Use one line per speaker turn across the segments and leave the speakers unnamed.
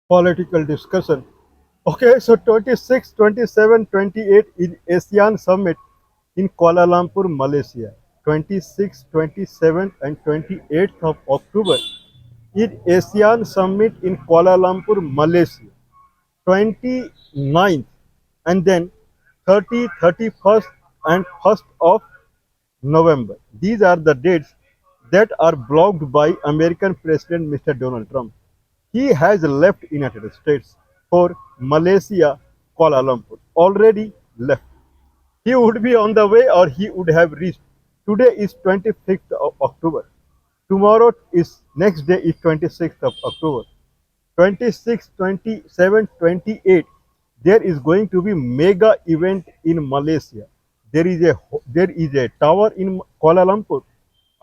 political discussion. Okay, so 26, 27, 28 is ASEAN Summit in Kuala Lumpur, Malaysia. 26, 27, and 28th of October is ASEAN Summit in Kuala Lumpur, Malaysia. 29th and then 30, 31st and 1st of November. These are the dates that are blocked by American President Mr. Donald Trump. He has left United States for Malaysia, Kuala Lumpur. Already left. He would be on the way or he would have reached. Today is 25th of October. Tomorrow is next day is 26th of October. 26, 27, 28, there is going to be mega event in Malaysia. There is a tower in Kuala Lumpur.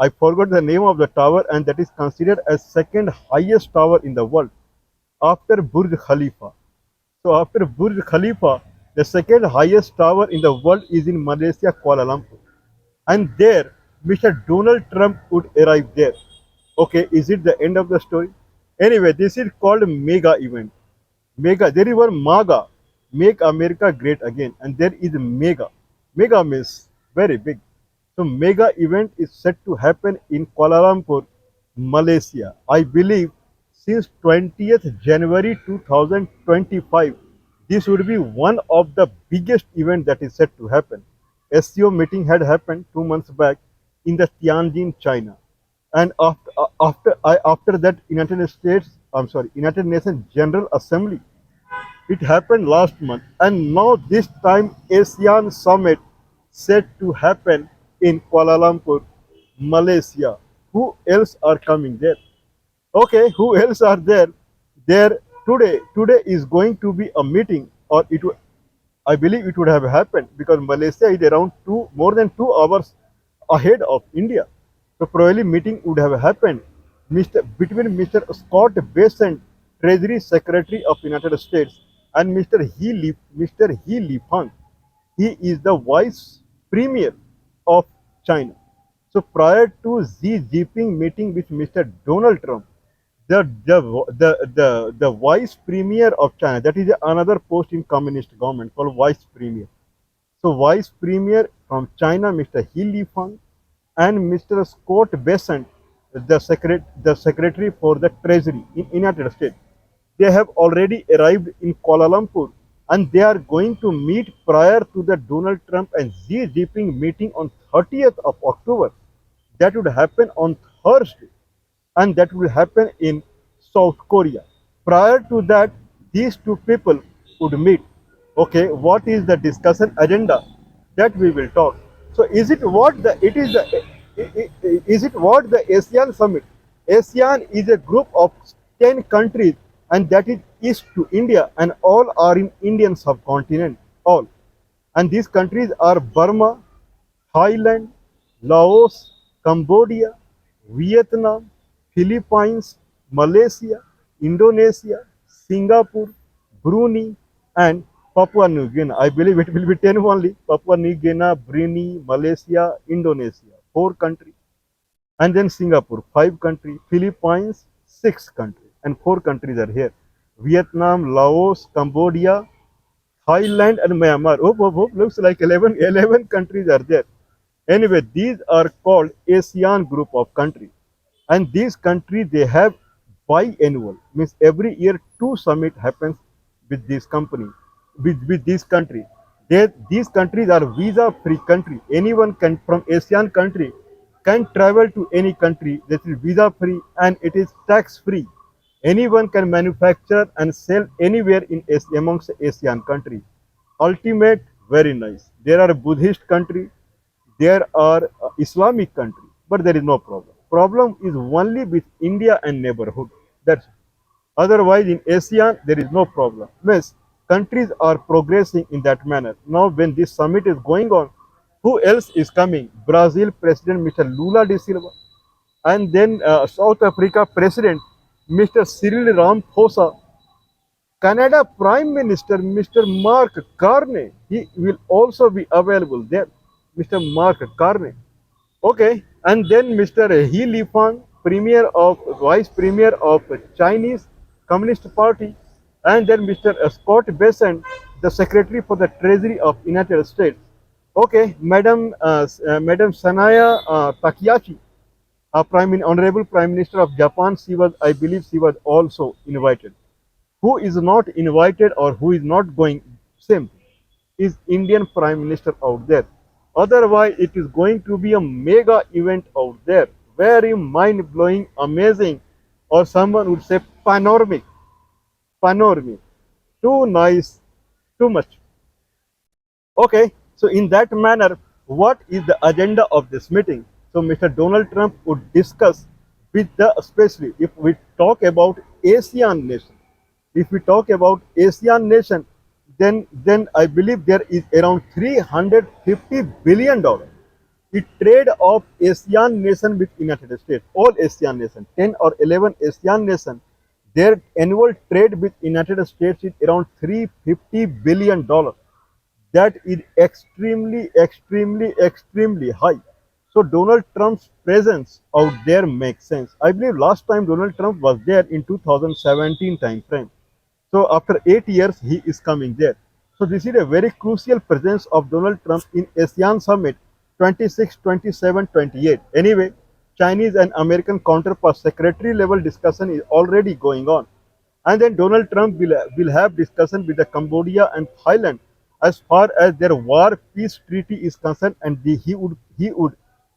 I forgot the name of the tower, and that is considered as second highest tower in the world after Burj Khalifa. So after Burj Khalifa, the second highest tower in the world is in Malaysia, Kuala Lumpur. And there, Mr. Donald Trump would arrive there. Okay, is it the end of the story? Anyway, this is called mega event. Mega, there is one MAGA, Make America Great Again, and there is mega. Mega means very big. So mega event is set to happen in Kuala Lumpur, Malaysia. I believe since 20th January 2025, this would be one of the biggest event that is set to happen. SCO meeting had happened 2 months back in the Tianjin, China, and after that United Nations General Assembly, it happened last month, and now this time ASEAN Summit set to happen in Kuala Lumpur, Malaysia. Who else are coming there? Okay, who else are there? There today. Today is going to be a meeting, or I believe it would have happened because Malaysia is around more than 2 hours ahead of India. So probably meeting would have happened between Mr. Scott Bessent, Treasury Secretary of United States, and Mr. He Lifang. He is the Vice Premier of China. So prior to Xi Jinping meeting with Mr. Donald Trump, the Vice Premier of China, that is another post in Communist government called Vice Premier. So Vice Premier from China, Mr. He Lifang, and Mr. Scott Bessent, the Secretary for the Treasury in United States. They have already arrived in Kuala Lumpur, and they are going to meet prior to the Donald Trump and Xi Jinping meeting on 30th of October. That would happen on Thursday, and that will happen in South Korea. Prior to that, these two people would meet. Okay, what is the discussion agenda? That we will talk. So, is it what the it is the is it what the ASEAN summit? ASEAN is a group of 10 countries, and that is east to India, and all are in Indian subcontinent. All, and these countries are Burma, Thailand, Laos, Cambodia, Vietnam, Philippines, Malaysia, Indonesia, Singapore, Brunei, and Papua New Guinea. I believe it will be 10 only. Papua New Guinea, Brunei, Malaysia, Indonesia, 4 countries. And then Singapore, 5 countries. Philippines, 6 countries. And 4 countries are here. Vietnam, Laos, Cambodia, Thailand, and Myanmar. Looks like 11 countries are there. Anyway, these are called ASEAN group of countries, and these countries they have biannual, means every year two summit happens with this company, with this country. These countries are visa-free country. Anyone can from ASEAN country can travel to any country that is visa-free and it is tax-free. Anyone can manufacture and sell anywhere in amongst ASEAN countries. Ultimate, very nice. There are Buddhist country, there are Islamic countries, but there is no problem. Problem is only with India and neighborhood. That's it. Otherwise, in ASEAN, there is no problem. Means countries are progressing in that manner. Now, when this summit is going on, who else is coming? Brazil President Mr. Lula da Silva, and then South Africa President Mr. Cyril Ramaphosa, Canada Prime Minister Mr. Mark Carney, he will also be available there. Mr. Mark Carney. Okay, and then Mr. He Lifang, Vice Premier of Chinese Communist Party, And then Mr. Scott Bessent, the Secretary for the Treasury of United States. Okay, Madam Sanaya Takiyachi, Honorable Prime Minister of Japan, I believe, she was also invited. Who is not invited or who is not going, same thing, is Indian Prime Minister out there. Otherwise, it is going to be a mega event out there, very mind blowing, amazing, or someone would say panoramic, panoramic, too nice, too much. Okay, so in that manner, what is the agenda of this meeting? So Mr. Donald Trump would discuss with the, especially if we talk about ASEAN nation, if we talk about ASEAN nation, then I believe there is around $350 billion. The trade of ASEAN nation with United States, all ASEAN nation, 10 or 11 ASEAN nation, their annual trade with United States is around $350 billion. That is extremely, extremely, extremely high. So Donald Trump's presence out there makes sense. I believe last time Donald Trump was there in 2017 time frame. So after 8 years, he is coming there. So this is a very crucial presence of Donald Trump in ASEAN Summit 26, 27, 28. Anyway, Chinese and American counterparts secretary level discussion is already going on. And then Donald Trump will have discussion with the Cambodia and Thailand as far as their war peace treaty is concerned, and he would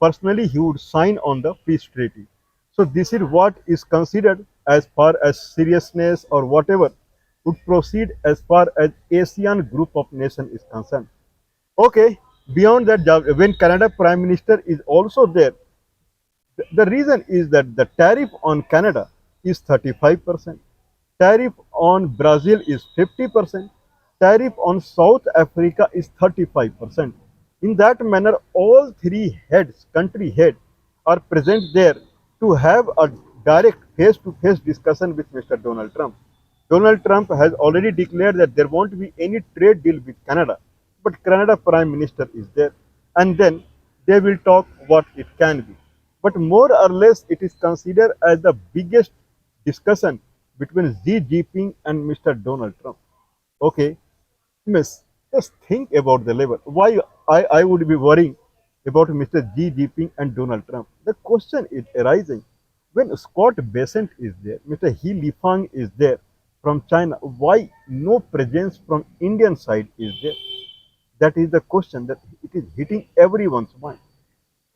personally he would sign on the peace treaty. So this is what is considered as far as seriousness or whatever would proceed as far as ASEAN group of nation is concerned. Okay, beyond that, when Canada Prime Minister is also there, the reason is that the tariff on Canada is 35%, tariff on Brazil is 50%, tariff on South Africa is 35%. In that manner, all three heads, country head, are present there to have a direct face-to-face discussion with Mr. Donald Trump. Donald Trump has already declared that there won't be any trade deal with Canada, but Canada Prime Minister is there, and then they will talk what it can be. But more or less, it is considered as the biggest discussion between Xi Jinping and Mr. Donald Trump. Okay, Miss, just think about the level. Why I would be worrying about Mr. Xi Jinping and Donald Trump? The question is arising when Scott Bessent is there, Mr. He Lifang is there from China. Why no presence from Indian side is there? That is the question that it is hitting everyone's mind.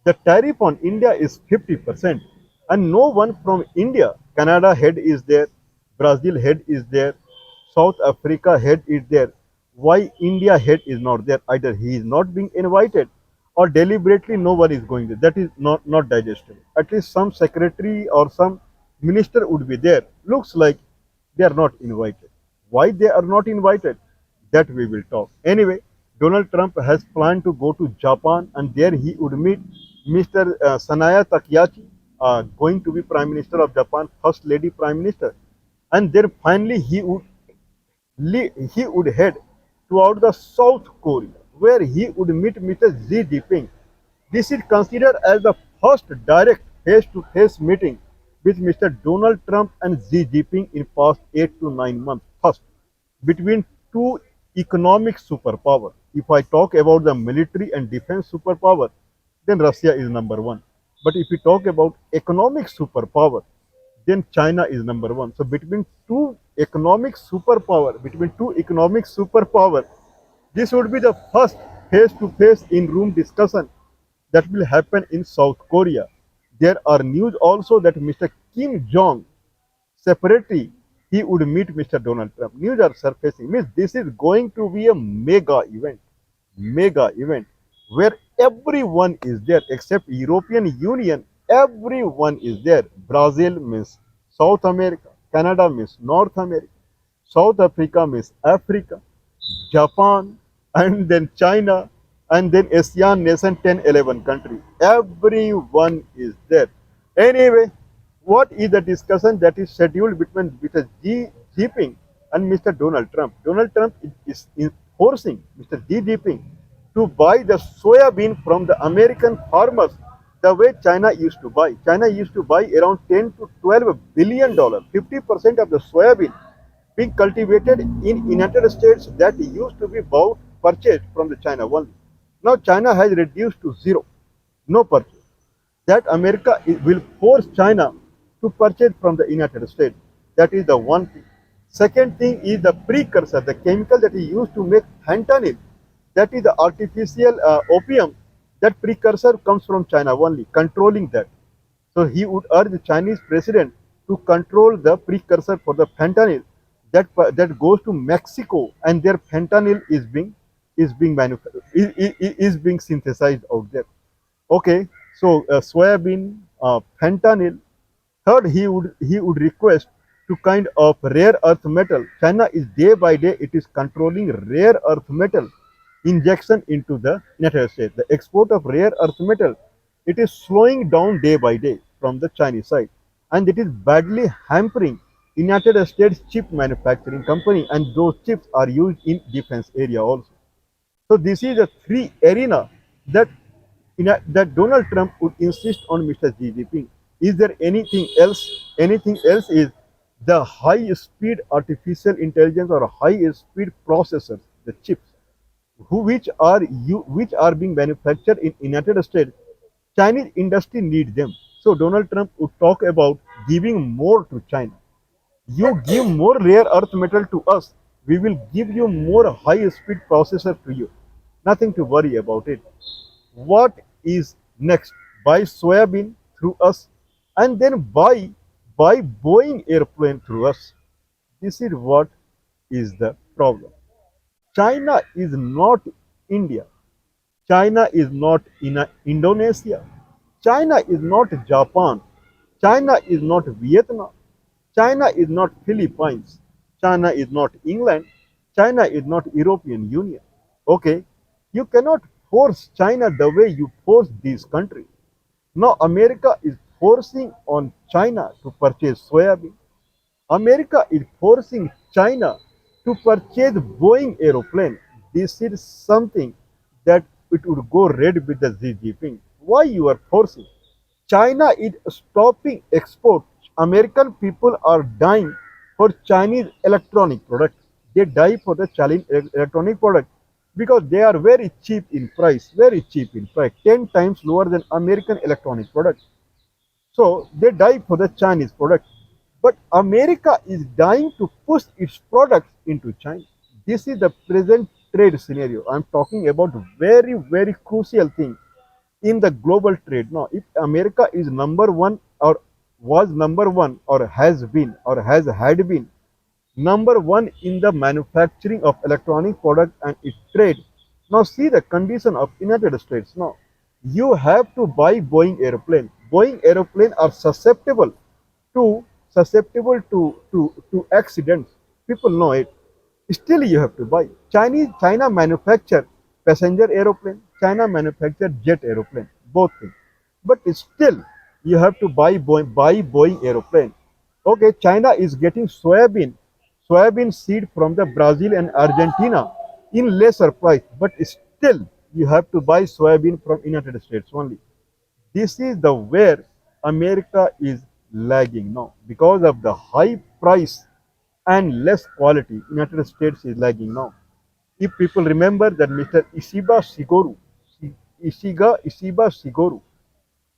The tariff on India is 50%, and no one from India, Canada head is there, Brazil head is there, South Africa head is there. Why India head is not there? Either he is not being invited or deliberately no one is going there. That is not digestible. At least some secretary or some minister would be there. Looks like they are not invited. Why they are not invited? That we will talk. Anyway, Donald Trump has planned to go to Japan, and there he would meet Mr. Sanaya Takiyachi, going to be Prime Minister of Japan, First Lady Prime Minister. And then finally he would head toward the South Korea, where he would meet Mr. Xi Jinping. This is considered as the first direct face-to-face meeting with Mr. Donald Trump and Xi Jinping in past 8 to 9 months. First, between two economic superpower. If I talk about the military and defense superpower, then Russia is number one. But if we talk about economic superpower, then China is number one. So between two economic superpower, this would be the first face-to-face in-room discussion that will happen in South Korea. There are news also that Mr. Kim Jong separately he would meet Mr. Donald Trump. News are surfacing. Means this is going to be a mega event where everyone is there except European Union. Everyone is there. Brazil means South America, Canada means North America, South Africa means Africa, Japan, and then China, and then ASEAN nation 10, 11 countries. Everyone is there. Anyway, what is the discussion that is scheduled between Mr. Xi Jinping and Mr. Donald Trump? Donald Trump is forcing Mr. Xi Jinping to buy the soybean from the American farmers the way China used to buy. China used to buy around 10 to 12 billion dollars, 50% of the soybean being cultivated in United States that used to be bought, purchased from the China only. Now China has reduced to zero, no purchase. That America will force China to purchase from the United States. That is the one thing. Second thing is the precursor, the chemical that is used to make fentanyl. That is the artificial opium. That precursor comes from China only, controlling that. So he would urge the Chinese president to control the precursor for the fentanyl that goes to Mexico, and their fentanyl is being synthesized out there. Okay, so soybean, fentanyl. Third, he would request to kind of rare earth metal. China is day by day it is controlling rare earth metal injection into the United States. The export of rare earth metal, it is slowing down day by day from the Chinese side, and it is badly hampering United States chip manufacturing company, and those chips are used in defense area also. So this is a three arena that that Donald Trump would insist on Mr. Xi Jinping. Is there anything else? Anything else is the high-speed artificial intelligence or high-speed processors, the chips, which are being manufactured in United States. Chinese industry need them. So Donald Trump would talk about giving more to China. You give more rare earth metal to us, we will give you more high-speed processor to you. Nothing to worry about it. What is next? Buy soybean through us, and then buy Boeing airplane through us. This is what is the problem. China is not India. China is not in Indonesia. China is not Japan. China is not Vietnam. China is not Philippines. China is not England. China is not European Union. Okay, you cannot force China the way you force these countries. Now America is forcing on China to purchase soybean. America is forcing China to purchase Boeing aeroplane. This is something that it would go red with the Xi Jinping. Why you are forcing? China is stopping export. American people are dying for Chinese electronic products. They die for the Chinese electronic product because they are very cheap in price, 10 times lower than American electronic products. So they die for the Chinese product. But America is dying to push its products into China. This is the present trade scenario. I'm talking about very, very crucial thing in the global trade. Now, if America is number one or was number one or has been or has had been number one in the manufacturing of electronic products and its trade. Now see the condition of United States. Now you have to buy Boeing airplane. Boeing airplane are susceptible to accidents. People know it. Still you have to buy. China manufacture passenger aeroplane. China manufacture jet aeroplane. Both things. But still you have to buy Boeing aeroplane. Okay, China is getting soybean seed from the Brazil and Argentina in lesser price, but still you have to buy soybean from United States only. This is the where America is lagging now because of the high price and less quality. United States is lagging now. If people remember that Mr. Ishiba Shigeru,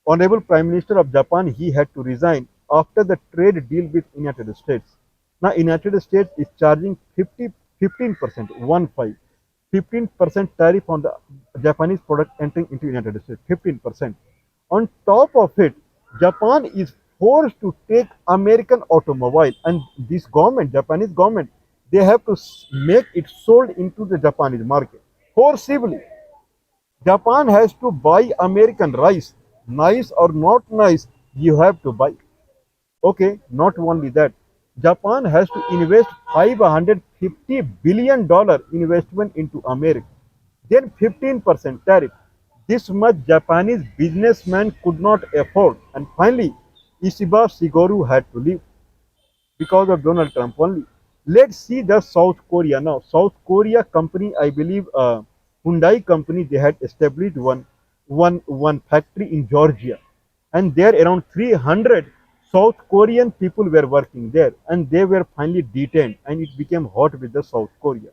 Honorable Prime Minister of Japan, he had to resign after the trade deal with United States. Now United States is charging 15%, 15% tariff on the Japanese product entering into United States, 15%. On top of it, Japan is forced to take American automobile, and this government, Japanese government, they have to make it sold into the Japanese market forcibly. Japan has to buy American rice, nice or not nice, you have to buy. Okay, not only that, Japan has to invest $550 billion investment into America. Then 15% tariff. This much Japanese businessman could not afford. And finally, Ishiba Shigeru had to leave because of Donald Trump only. Let's see the South Korea now. South Korea company, I believe, Hyundai company, they had established one factory in Georgia, and there around 300 South Korean people were working there and they were finally detained and it became hot with the South Korea.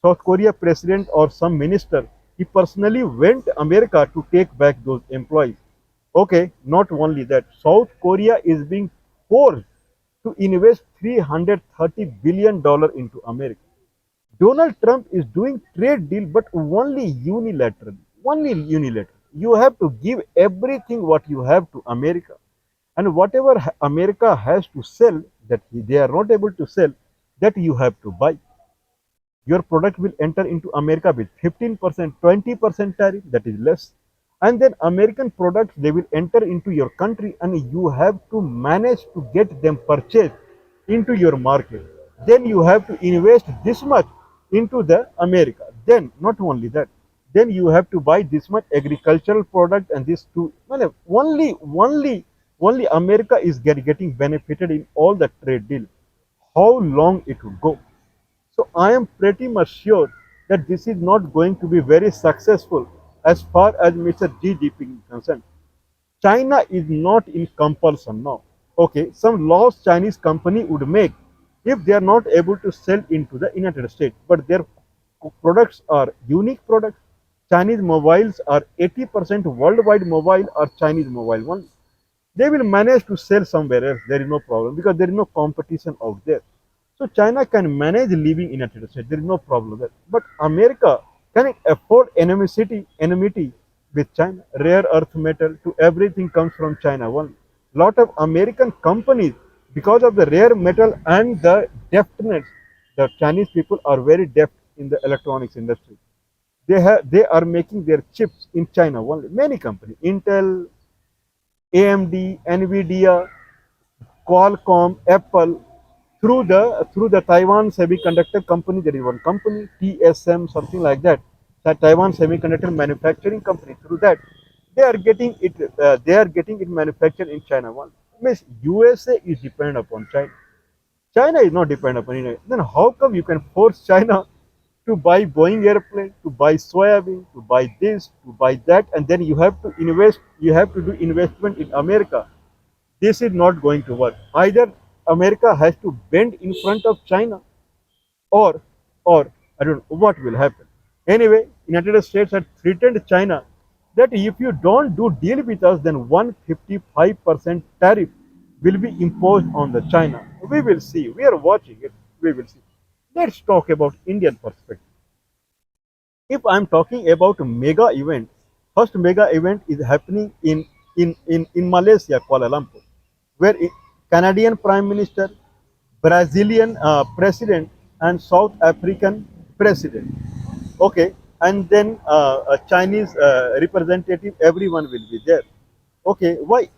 South Korea president or some minister, he personally went to America to take back those employees. Okay, not only that, South Korea is being forced to invest $330 billion into America. Donald Trump is doing trade deal, but only unilaterally. Only unilateral. You have to give everything what you have to America, and whatever America has to sell that they are not able to sell, that you have to buy. Your product will enter into America with 15%, 20% tariff, that is less. And then American products, they will enter into your country and you have to manage to get them purchased into your market. Then you have to invest this much into the America. Then not only that, then you have to buy this much agricultural product and this too. Well, only America is getting benefited in all the trade deal. How long it will go? So I am pretty much sure that this is not going to be very successful as far as Mr. Xi Jinping is concerned. China is not in compulsion now. Okay, some laws Chinese company would make if they are not able to sell into the United States, but their products are unique products. Chinese mobiles are 80% worldwide mobile are Chinese mobile ones. They will manage to sell somewhere else. There is no problem because there is no competition out there. So China can manage living in United States. There is no problem there. But America can it afford enmity with China? Rare earth metal to everything comes from China. One lot of American companies, because of the rare metal and the deftness, the Chinese people are very deft in the electronics industry. They are making their chips in China only. Many companies, Intel, AMD, Nvidia, Qualcomm, Apple, through the Taiwan Semiconductor Company, there is one company, TSM, something like that, the Taiwan Semiconductor Manufacturing Company. Through that, they are getting it manufactured in China. One means USA is dependent upon China. China is not dependent upon India. Then how come you can force China to buy Boeing airplane, to buy soybean, to buy this, to buy that, and then you have to invest, you have to do investment in America? This is not going to work. Either America has to bend in front of China, or or I don't know what will happen. Anyway, United States had threatened China that if you don't do deal with us, then 155% tariff will be imposed on the China. We will see. We are watching it. We will see. Let's talk about Indian perspective. If I'm talking about mega event, first mega event is happening in Malaysia, Kuala Lumpur, where Canadian Prime Minister, Brazilian President, and South African President. Okay, and then a Chinese representative, everyone will be there. Okay, why?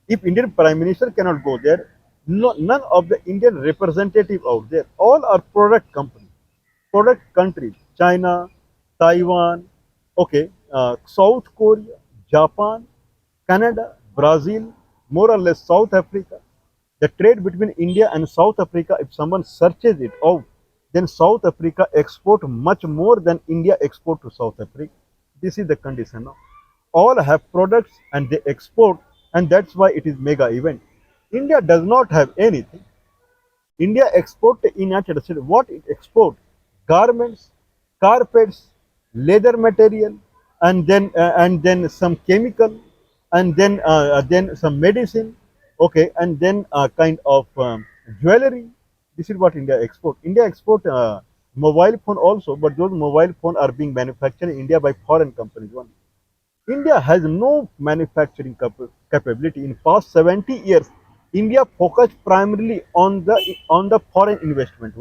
If Indian Prime Minister cannot go there, no, none of the Indian representative out there, all are product companies, product countries, China, Taiwan, okay, South Korea, Japan, Canada, Brazil, more or less South Africa. The trade between India and South Africa, if someone searches it out, then South Africa export much more than India export to South Africa. This is the condition now. All have products and they export, and that's why it is mega event. India does not have anything. India export to United States. What it export? Garments, carpets, leather material, and then some chemical, and then some medicine. Okay, and then kind of jewelry. This is what India export. India export mobile phone also, but those mobile phone are being manufactured in India by foreign companies only. India has no manufacturing capability. In past 70 years, India focused primarily on the foreign investment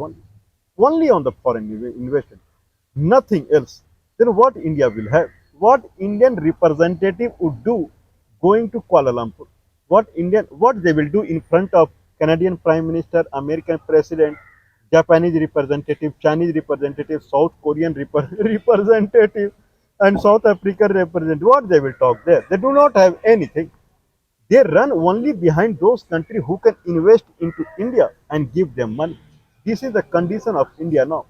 only on the foreign investment, nothing else. Then what India will have? What Indian representative would do going to Kuala Lumpur? What they will do in front of Canadian Prime Minister, American President, Japanese representative, Chinese representative, South Korean representative, and South African representative? What they will talk there? They do not have anything. They run only behind those countries who can invest into India and give them money. This is the condition of India now.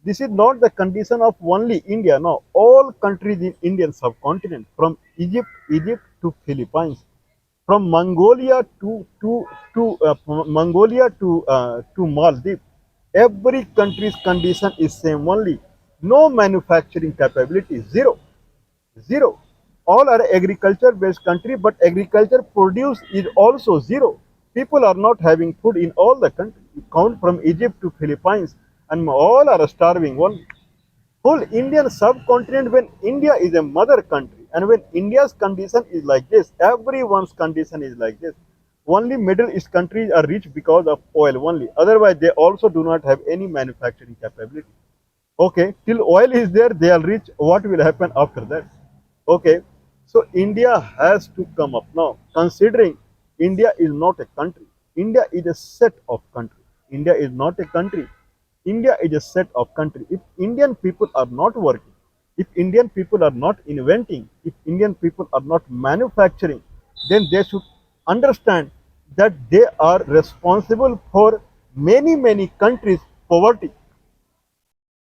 This is not the condition of only India now. All countries in Indian subcontinent, from Egypt to Philippines, from Mongolia to Maldives. Every country's condition is same only. No manufacturing capability, zero. Zero. All are agriculture based country, but agriculture produce is also zero. People are not having food in all the country. You count from Egypt to Philippines, and all are starving. One whole Indian subcontinent, when India is a mother country, and when India's condition is like this, everyone's condition is like this. Only Middle East countries are rich because of oil only. Otherwise, they also do not have any manufacturing capability. Okay, till oil is there, they are rich. What will happen after that? Okay, so India has to come up now. Considering India is not a country, India is a set of countries. India is not a country. India is a set of countries. If Indian people are not working, if Indian people are not inventing, if Indian people are not manufacturing, then they should understand that they are responsible for many countries' poverty.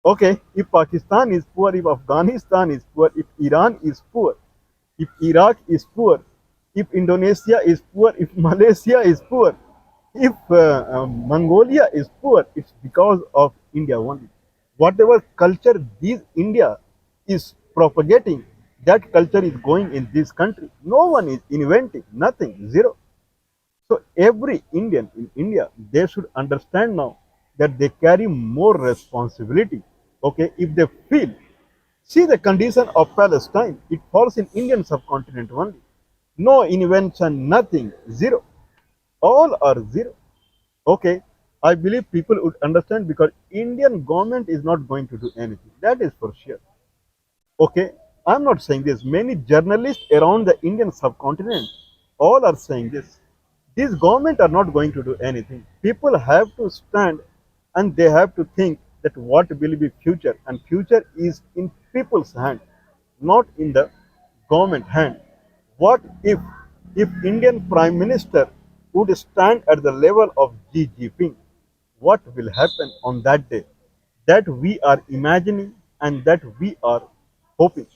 Okay, if Pakistan is poor, if Afghanistan is poor, if Iran is poor, if Iraq is poor, if Indonesia is poor, if Malaysia is poor, if Mongolia is poor, it's because of India only. Whatever culture this India is propagating, that culture is going in this country. No one is inventing, nothing, zero. So every Indian in India, they should understand now that they carry more responsibility. Okay, if they feel, see the condition of Palestine, it falls in Indian subcontinent only. No invention, nothing, zero. All are zero. Okay, I believe people would understand because Indian government is not going to do anything. That is for sure. Okay, I'm not saying this. Many journalists around the Indian subcontinent all are saying this. These government are not going to do anything. People have to stand and they have to think that what will be future, and future is in people's hand, not in the government hand. What if Indian Prime Minister would stand at the level of Xi Jinping? What will happen on that day? That we are imagining and that we are hoping.